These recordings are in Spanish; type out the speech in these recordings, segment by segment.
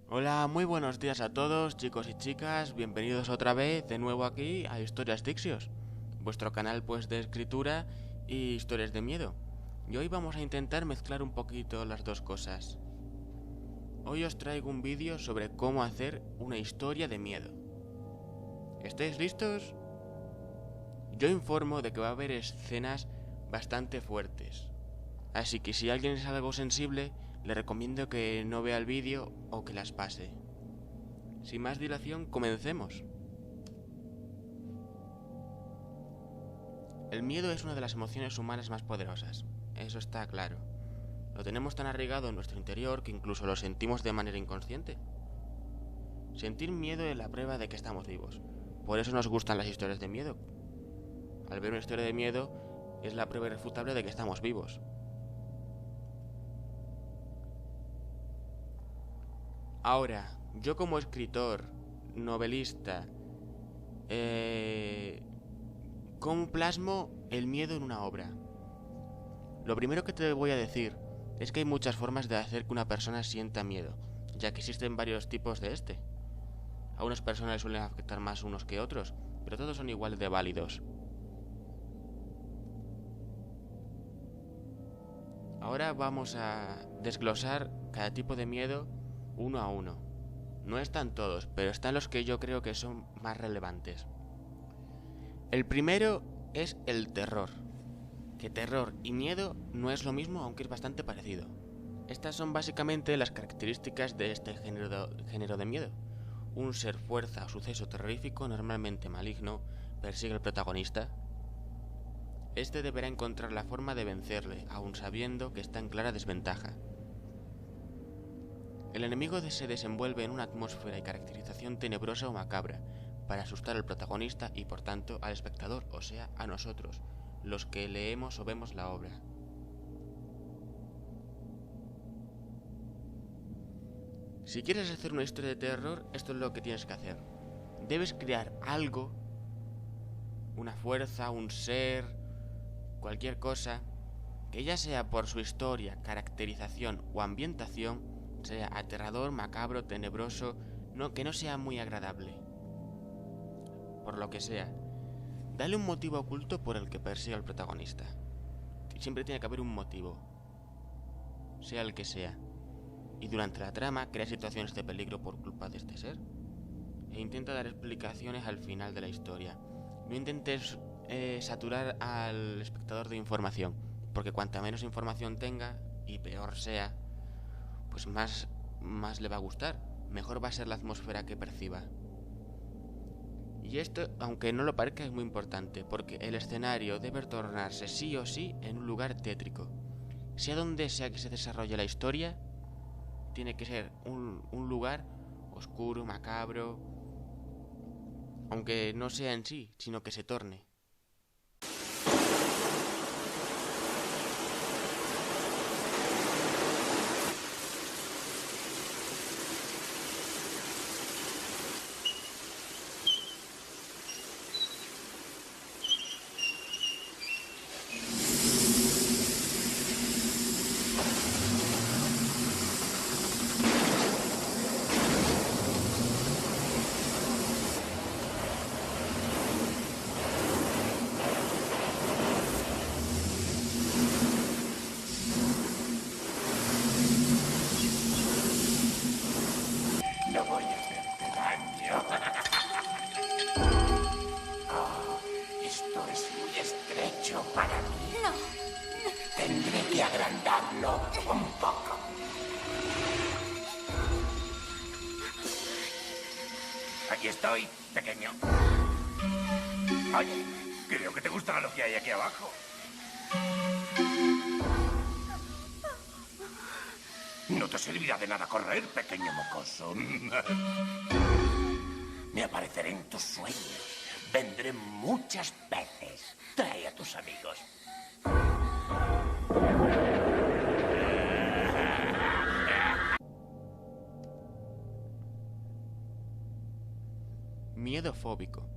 Hola, muy buenos días a todos, chicos y chicas, bienvenidos otra vez de nuevo aquí a Historias Dixios, vuestro canal pues de escritura y historias de miedo. Y hoy vamos a intentar mezclar un poquito las dos cosas. Hoy os traigo un vídeo sobre cómo hacer una historia de miedo. ¿Estáis listos? Yo informo de que va a haber escenas bastante fuertes, así que si alguien es algo sensible, le recomiendo que no vea el vídeo o que las pase. Sin más dilación, comencemos. El miedo es una de las emociones humanas más poderosas, eso está claro. Lo tenemos tan arraigado en nuestro interior que incluso lo sentimos de manera inconsciente. Sentir miedo es la prueba de que estamos vivos. Por eso nos gustan las historias de miedo. Al ver una historia de miedo es la prueba irrefutable de que estamos vivos. Ahora, yo como escritor, novelista, ¿cómo plasmo el miedo en una obra? Lo primero que te voy a decir es que hay muchas formas de hacer que una persona sienta miedo, ya que existen varios tipos de este. A unas personas les suelen afectar más unos que otros, pero todos son igual de válidos. Ahora vamos a desglosar cada tipo de miedo uno a uno. No están todos, pero están los que yo creo que son más relevantes. El primero es el terror. Que terror y miedo no es lo mismo, aunque es bastante parecido. Estas son básicamente las características de este género de miedo. Un ser fuerza o suceso terrorífico, normalmente maligno, persigue al protagonista. Este deberá encontrar la forma de vencerle, aun sabiendo que está en clara desventaja. El enemigo se desenvuelve en una atmósfera y caracterización tenebrosa o macabra, para asustar al protagonista y por tanto al espectador, o sea, a nosotros, los que leemos o vemos la obra. Si quieres hacer una historia de terror, esto es lo que tienes que hacer. Debes crear algo, una fuerza, un ser, cualquier cosa, que ya sea por su historia, caracterización o ambientación, sea aterrador, macabro, tenebroso, que no sea muy agradable. Por lo que sea, dale un motivo oculto por el que persiga al protagonista. Siempre tiene que haber un motivo, sea el que sea. Y durante la trama crea situaciones de peligro por culpa de este ser. E intenta dar explicaciones al final de la historia. No intentes saturar al espectador de información, porque cuanta menos información tenga y peor sea, pues más le va a gustar. Mejor va a ser la atmósfera que perciba. Y esto, aunque no lo parezca, es muy importante, porque el escenario debe tornarse sí o sí en un lugar tétrico. Sea donde sea que se desarrolle la historia, tiene que ser un lugar oscuro, macabro, aunque no sea en sí, sino que se torne. No voy a hacerte daño. Oh, esto es muy estrecho para mí. No. Tendré que agrandarlo un poco. Aquí estoy, pequeño. Oye, creo que te gusta lo que hay aquí abajo. No te servirá de nada correr, pequeño mocoso. Me apareceré en tus sueños. Vendré muchas veces. Trae a tus amigos. Miedo fóbico.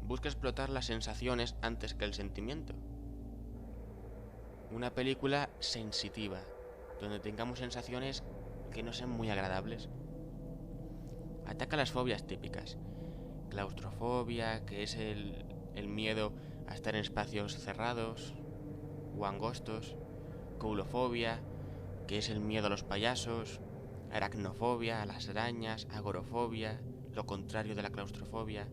Busca explotar las sensaciones antes que el sentimiento. Una película sensitiva, donde tengamos sensaciones que no sean muy agradables. Ataca las fobias típicas. Claustrofobia, que es el miedo a estar en espacios cerrados o angostos. Coulofobia, que es el miedo a los payasos. Aracnofobia, a las arañas. Agorofobia, lo contrario de la claustrofobia.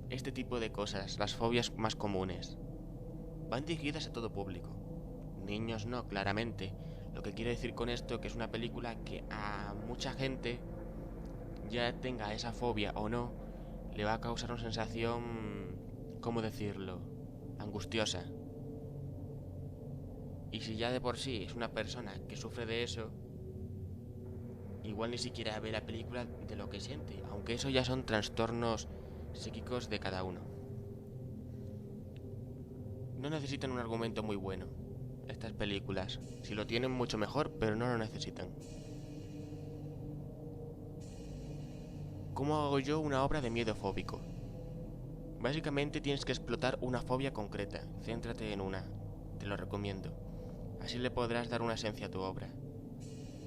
Este tipo de cosas, las fobias más comunes, van dirigidas a todo público. Niños no, claramente. Lo que quiero decir con esto que es una película que a mucha gente, ya tenga esa fobia o no, le va a causar una sensación, ¿cómo decirlo?, angustiosa. Y si ya de por sí es una persona que sufre de eso, igual ni siquiera ve la película de lo que siente, aunque eso ya son trastornos psíquicos de cada uno. No necesitan un argumento muy bueno estas películas. Si lo tienen, mucho mejor, pero no lo necesitan. ¿Cómo hago yo una obra de miedo fóbico? Básicamente tienes que explotar una fobia concreta. Céntrate en una. Te lo recomiendo. Así le podrás dar una esencia a tu obra.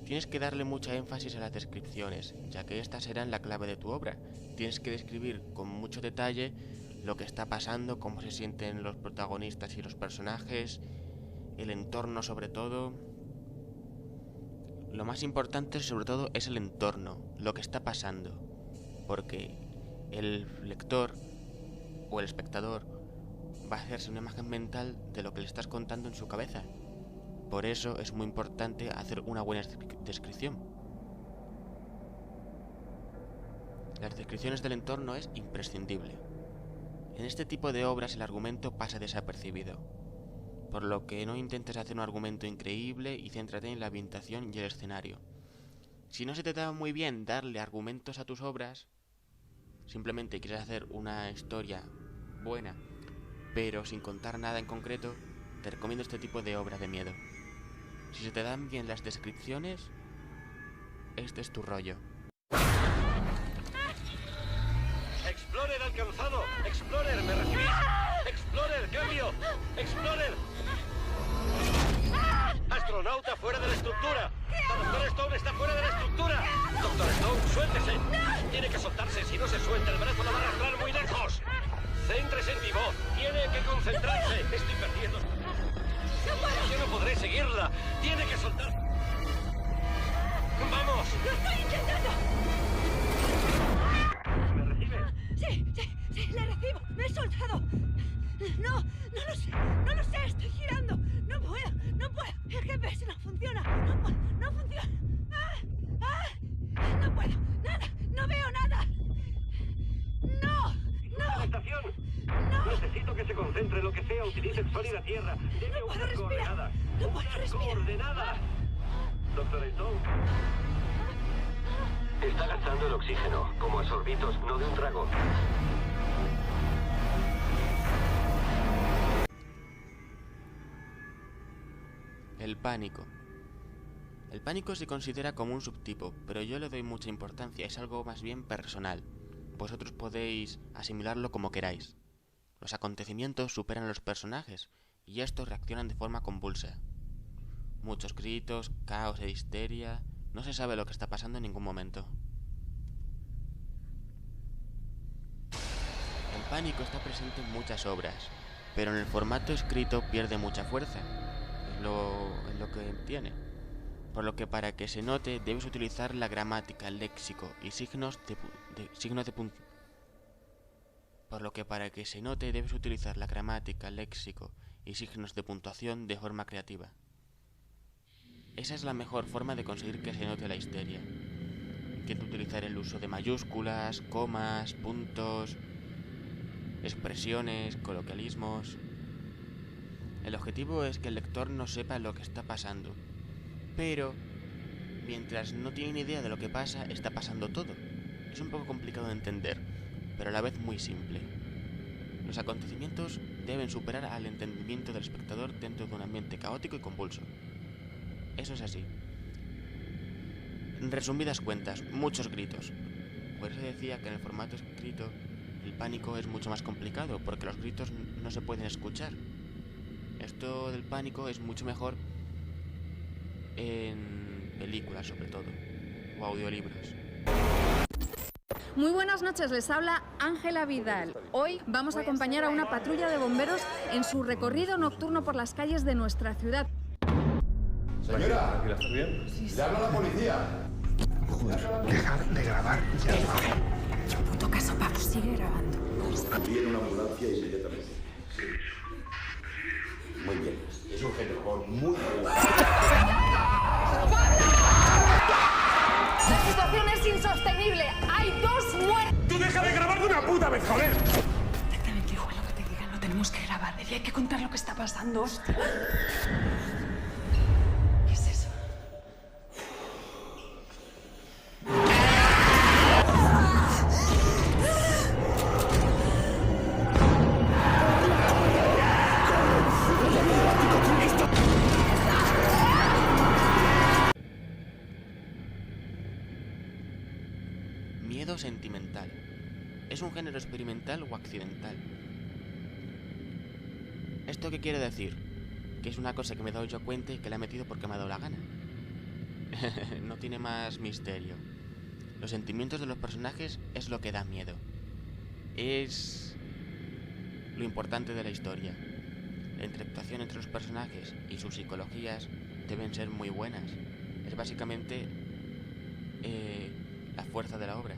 Tienes que darle mucha énfasis a las descripciones, ya que estas serán la clave de tu obra. Tienes que describir con mucho detalle lo que está pasando, cómo se sienten los protagonistas y los personajes, el entorno sobre todo. Lo más importante sobre todo es el entorno, lo que está pasando, porque el lector o el espectador va a hacerse una imagen mental de lo que le estás contando en su cabeza. Por eso es muy importante hacer una buena descripción. Las descripciones del entorno es imprescindible. En este tipo de obras el argumento pasa desapercibido, por lo que no intentes hacer un argumento increíble y céntrate en la ambientación y el escenario. Si no se te da muy bien darle argumentos a tus obras, simplemente quieres hacer una historia buena, pero sin contar nada en concreto, te recomiendo este tipo de obra de miedo. Si se te dan bien las descripciones, este es tu rollo. ¡Explorer alcanzado! ¡Explorer, me recibís! ¡Explorer, cambio! ¡Explorer! ¡Astronauta fuera de la estructura! ¡La Doctor Stone está fuera de la estructura! ¡Doctor Stone, suéltese! Tiene que soltarse, si no se suelta el brazo la va a arrastrar muy lejos. Céntrese en mi voz, tiene que concentrarse. Estoy perdiendo. Yo no podré seguirla. Tiene que soltar. ¡Vamos! ¡Lo estoy intentando! ¿Me recibe? Sí, le recibo. Me he soltado. No lo sé, estoy girando. No puedo. El GPS no funciona. No funciona. No puedo. Nada, no veo nada. No. ¡La estación! No. Necesito que se concentre, lo que sea, utilice el sol y la tierra. Deme No puedo unas respirar. coordenadas. No puedo ¡Unas respirar. coordenadas! Doctor Stone. Está gastando el oxígeno, como a sorbitos, no de un trago. El pánico. El pánico se considera como un subtipo, pero yo le doy mucha importancia, es algo más bien personal. Vosotros podéis asimilarlo como queráis. Los acontecimientos superan a los personajes, y estos reaccionan de forma convulsa. Muchos gritos, caos e histeria, no se sabe lo que está pasando en ningún momento. El pánico está presente en muchas obras, pero en el formato escrito pierde mucha fuerza, es lo que tiene. Por lo que para que se note debes utilizar la gramática, el léxico y signos de puntuación. Por lo que para que se note debes utilizar la gramática, léxico y signos de puntuación de forma creativa. Esa es la mejor forma de conseguir que se note la histeria. Intenta utilizar el uso de mayúsculas, comas, puntos, expresiones, coloquialismos. El objetivo es que el lector no sepa lo que está pasando, pero mientras no tiene ni idea de lo que pasa, está pasando todo. Es un poco complicado de entender, pero a la vez muy simple. Los acontecimientos deben superar al entendimiento del espectador dentro de un ambiente caótico y convulso. Eso es así. En resumidas cuentas, muchos gritos. Por eso decía que en el formato escrito el pánico es mucho más complicado, porque los gritos no se pueden escuchar. Esto del pánico es mucho mejor en películas sobre todo, o audiolibros. Muy buenas noches, les habla Ángela Vidal. Hoy vamos a acompañar a una patrulla de bomberos en su recorrido nocturno por las calles de nuestra ciudad. Señora, Tranquila, ¿estás bien? le habla la policía. Joder, dejar de grabar ya. Puto caso, Pablo, sigue grabando. Viene una ambulancia inmediatamente. Muy bien. Es un genio muy La situación es insostenible. Hay 2 muertos. ¡Tú deja de grabar de una puta vez, joder! Exactamente igual lo que te digan, lo tenemos que grabar. Y hay que contar lo que está pasando, hostia. ¿Qué es eso? Miedo sentimental. ¿Es un género experimental o accidental? ¿Esto qué quiere decir? Que es una cosa que me he dado yo cuenta y que la he metido porque me ha dado la gana. No tiene más misterio. Los sentimientos de los personajes es lo que da miedo. Es lo importante de la historia. La interactuación entre los personajes y sus psicologías deben ser muy buenas. Es básicamente la fuerza de la obra.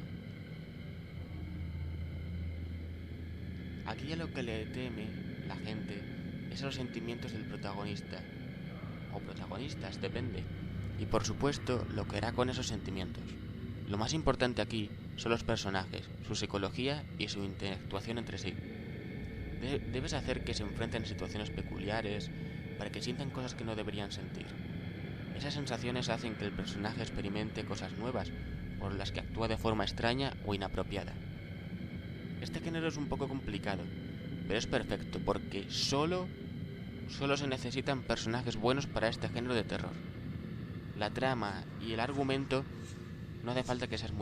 Aquí a lo que le teme la gente es a los sentimientos del protagonista, o protagonistas, depende, y por supuesto lo que hará con esos sentimientos. Lo más importante aquí son los personajes, su psicología y su interactuación entre sí. Debes hacer que se enfrenten a situaciones peculiares para que sientan cosas que no deberían sentir. Esas sensaciones hacen que el personaje experimente cosas nuevas, por las que actúa de forma extraña o inapropiada. Este género es un poco complicado, pero es perfecto porque solo se necesitan personajes buenos para este género de terror. La trama y el argumento no hace falta que sean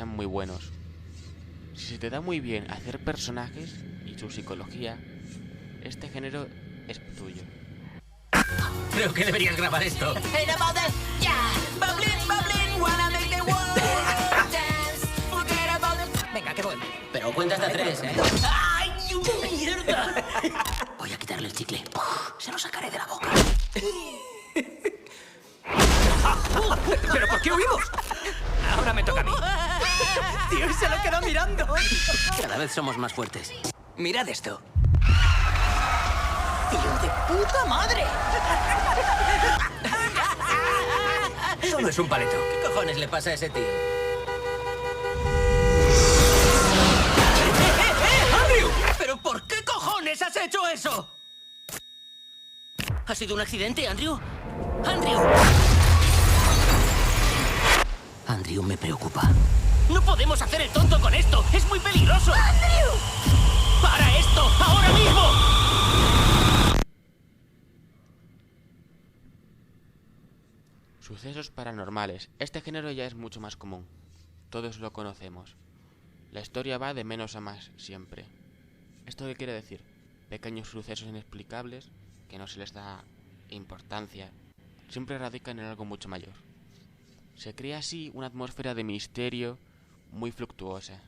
muy buenos. Si se te da muy bien hacer personajes y su psicología, este género es tuyo. Creo que deberías grabar esto. Venga, que voy. Pero cuenta hasta 3, ¿eh? ¡Ay, mierda! Voy a quitarle el chicle. Se lo sacaré de la boca. ¿Pero por qué huimos? Ahora me toca a mí. Tío, y se lo quedó mirando. Cada vez somos más fuertes. Mirad esto. ¡Tío de puta madre! Solo es un paleto. ¿Qué cojones le pasa a ese tío? ¡Andrew! ¿Pero por qué cojones has hecho eso? ¿Ha sido un accidente, Andrew? ¡Andrew! Andrew me preocupa. ¡No podemos hacer el tonto con esto! ¡Es muy peligroso! ¡Andrew! ¡Para esto! ¡Ahora mismo! Sucesos paranormales. Este género ya es mucho más común. Todos lo conocemos. La historia va de menos a más siempre. ¿Esto qué quiere decir? Pequeños sucesos inexplicables que no se les da importancia, siempre radican en algo mucho mayor. Se crea así una atmósfera de misterio muy fluctuosa.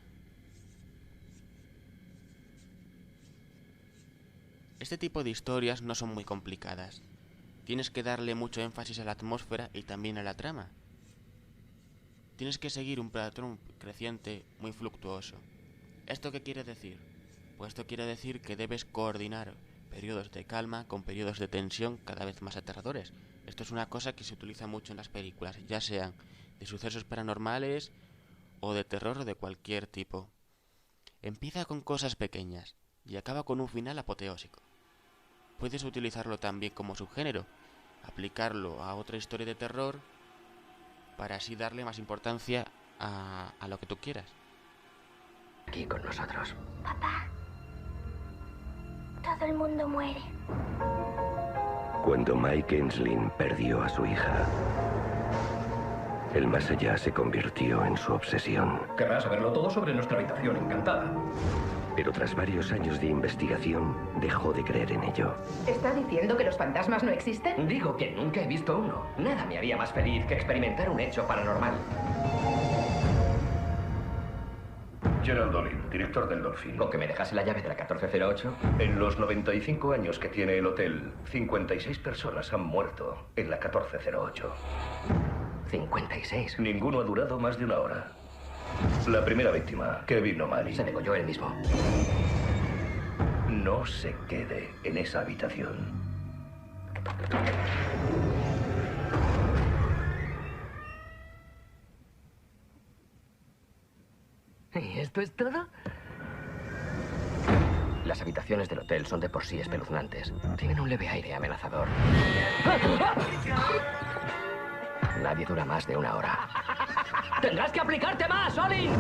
Este tipo de historias no son muy complicadas. Tienes que darle mucho énfasis a la atmósfera y también a la trama. Tienes que seguir un patrón creciente muy fluctuoso. ¿Esto qué quiere decir? Pues esto quiere decir que debes coordinar periodos de calma con periodos de tensión cada vez más aterradores. Esto es una cosa que se utiliza mucho en las películas, ya sean de sucesos paranormales o de terror o de cualquier tipo. Empieza con cosas pequeñas y acaba con un final apoteósico. Puedes utilizarlo también como subgénero, aplicarlo a otra historia de terror para así darle más importancia a lo que tú quieras. Aquí con nosotros. Papá, todo el mundo muere. Cuando Mike Enslin perdió a su hija, el más allá se convirtió en su obsesión. Querrás saberlo todo sobre nuestra habitación encantada. pero tras varios años de investigación dejó de creer en ello. ¿Está diciendo que los fantasmas no existen? Digo que nunca he visto uno. Nada me haría más feliz que experimentar un hecho paranormal. Gerald Dolin, director del Dolphin. ¿Con que me dejase la llave de la 1408? En los 95 años que tiene el hotel, 56 personas han muerto en la 1408. 56. Ninguno ha durado más de una hora. La primera víctima, Kevin O'Malley. Se degolló él mismo. No se quede en esa habitación. ¿Y esto es todo? Las habitaciones del hotel son de por sí espeluznantes. Tienen un leve aire amenazador. Nadie dura más de una hora. ¡Tendrás que aplicarte más, Olin!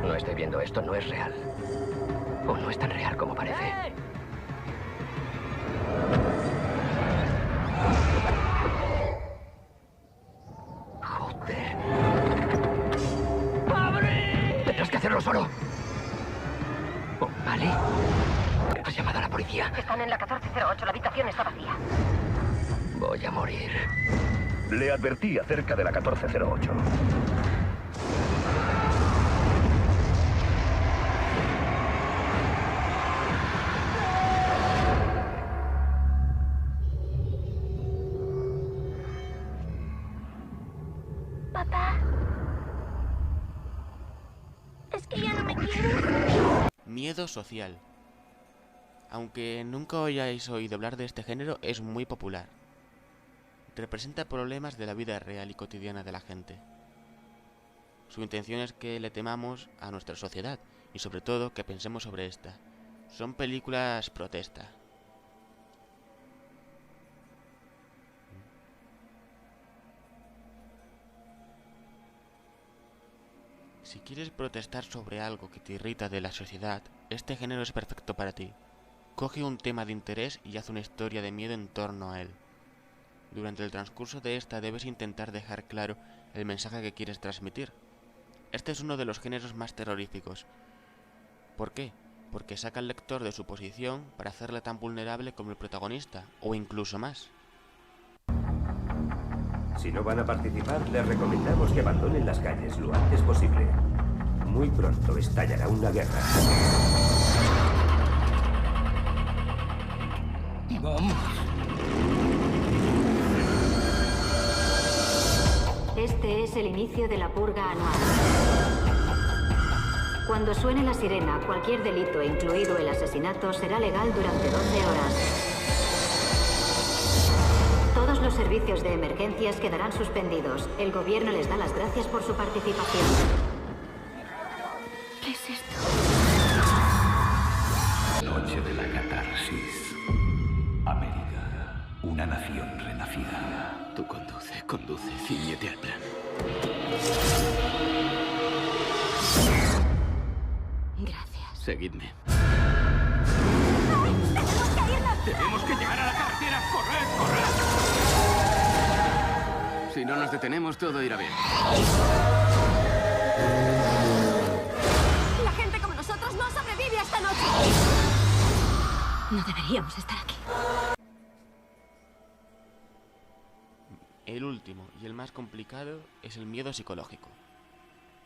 No estoy viendo esto, no es real. O no es tan real como parece. Joder. ¡Abre! Tendrás que hacerlo solo. Oh, ¿vale? ¿Has llamado a la policía? Están en la 1408, la habitación está vacía. Voy a morir. Le advertí acerca de la 1408. Papá. Es que ya no me quiero. Miedo social. Aunque nunca hayáis oído hablar de este género, es muy popular. Representa problemas de la vida real y cotidiana de la gente. Su intención es que le temamos a nuestra sociedad y sobre todo que pensemos sobre esta. Son películas protesta. Si quieres protestar sobre algo que te irrita de la sociedad, este género es perfecto para ti. Coge un tema de interés y haz una historia de miedo en torno a él. Durante el transcurso de esta debes intentar dejar claro el mensaje que quieres transmitir. Este es uno de los géneros más terroríficos. ¿Por qué? Porque saca al lector de su posición para hacerle tan vulnerable como el protagonista, o incluso más. Si no van a participar, les recomendamos que abandonen las calles lo antes posible. Muy pronto estallará una guerra. ¡Vamos! Este es el inicio de la purga anual. Cuando suene la sirena, cualquier delito, incluido el asesinato, será legal durante 12 horas. Todos los servicios de emergencias quedarán suspendidos. El gobierno les da las gracias por su participación. ¿Qué es esto? Noche de la catarsis. América, una nación renacida. Tú conduce, ciñete al plan. Gracias. Seguidme. ¡Tenemos que llegar a la carretera! ¡Corred, corred! Si no nos detenemos, todo irá bien. La gente como nosotros no sobrevive a esta noche. No deberíamos estar aquí. El último y el más complicado es el miedo psicológico.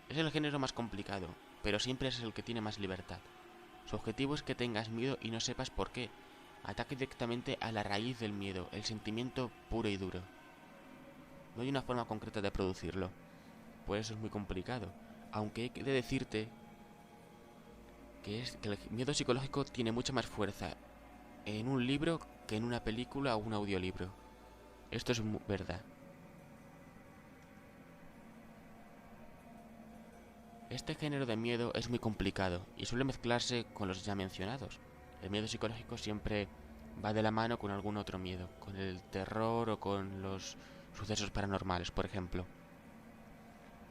Es el género más complicado, pero siempre es el que tiene más libertad. Su objetivo es que tengas miedo y no sepas por qué. Ataque directamente a la raíz del miedo, el sentimiento puro y duro. No hay una forma concreta de producirlo, por eso es muy complicado. Aunque hay que decirte que el miedo psicológico tiene mucha más fuerza en un libro que en una película o un audiolibro. Esto es verdad. Este género de miedo es muy complicado y suele mezclarse con los ya mencionados. El miedo psicológico siempre va de la mano con algún otro miedo, con el terror o con los sucesos paranormales, por ejemplo.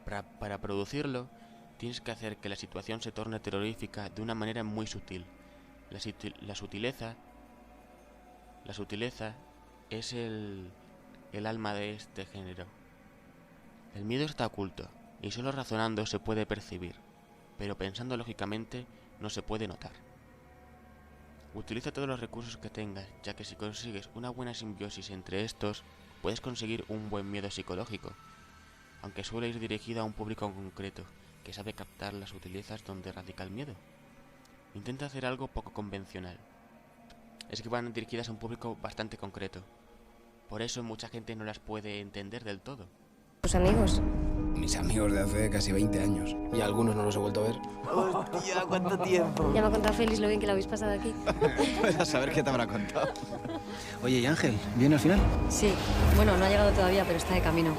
Para producirlo, tienes que hacer que la situación se torne terrorífica de una manera muy sutil. La sutileza es el alma de este género. El miedo está oculto, y solo razonando se puede percibir, pero pensando lógicamente no se puede notar. Utiliza todos los recursos que tengas, ya que si consigues una buena simbiosis entre estos, puedes conseguir un buen miedo psicológico, aunque suele ir dirigido a un público concreto, que sabe captar las sutilezas donde radica el miedo. Intenta hacer algo poco convencional. Es que van dirigidas a un público bastante concreto. Por eso mucha gente no las puede entender del todo. ¿Tus amigos? Mis amigos de hace casi 20 años. Y algunos no los he vuelto a ver. ¡Hostia, cuánto tiempo! Ya me ha contado Félix lo bien que lo habéis pasado aquí. Pues a saber qué te habrá contado. Oye, ¿y Ángel? ¿Viene al final? Sí. Bueno, no ha llegado todavía, pero está de camino.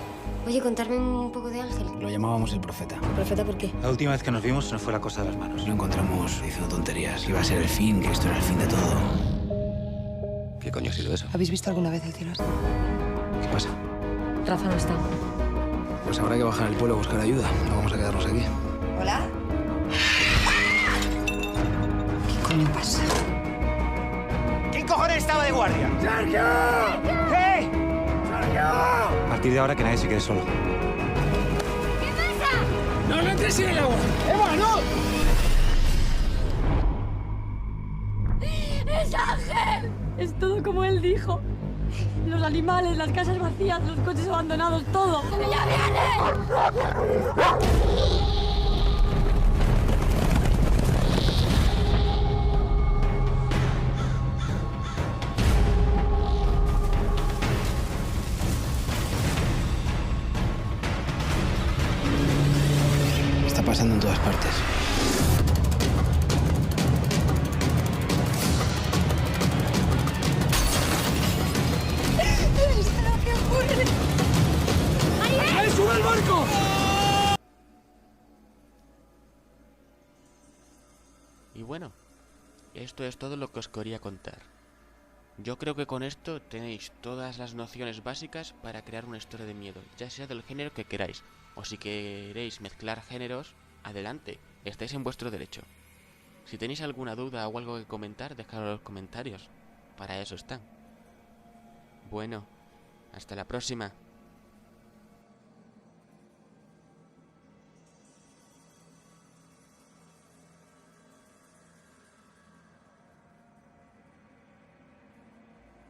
Oye, contarme un poco de Ángel. Lo llamábamos el profeta. ¿El profeta por qué? La última vez que nos vimos se nos fue la cosa de las manos. Lo encontramos diciendo tonterías. Que iba a ser el fin, que esto era el fin de todo. ¿Qué coño ha sido eso? ¿Habéis visto alguna vez el cielo azul? ¿Qué pasa? Rafa no está. Pues habrá que bajar al pueblo a buscar ayuda. No vamos a quedarnos aquí. ¿Hola? ¿Qué coño pasa? ¿Quién cojones estaba de guardia? ¡Sergio! ¿Qué? ¡Sergio! A partir de ahora que nadie se quede solo. ¿Qué pasa? ¡No, no entres en el agua! ¡Eva, no! ¡Es Ángel! Es todo como él dijo. Los animales, las casas vacías, los coches abandonados, todo. ¡Ya viene! Está pasando en todas partes. ¿Qué ocurre? ¡Ahí sube el barco! Y bueno, esto es todo lo que os quería contar. Yo creo que con esto tenéis todas las nociones básicas para crear una historia de miedo, ya sea del género que queráis, o si queréis mezclar géneros, adelante, estáis en vuestro derecho. Si tenéis alguna duda o algo que comentar, dejadlo en los comentarios, para eso están. Bueno, hasta la próxima.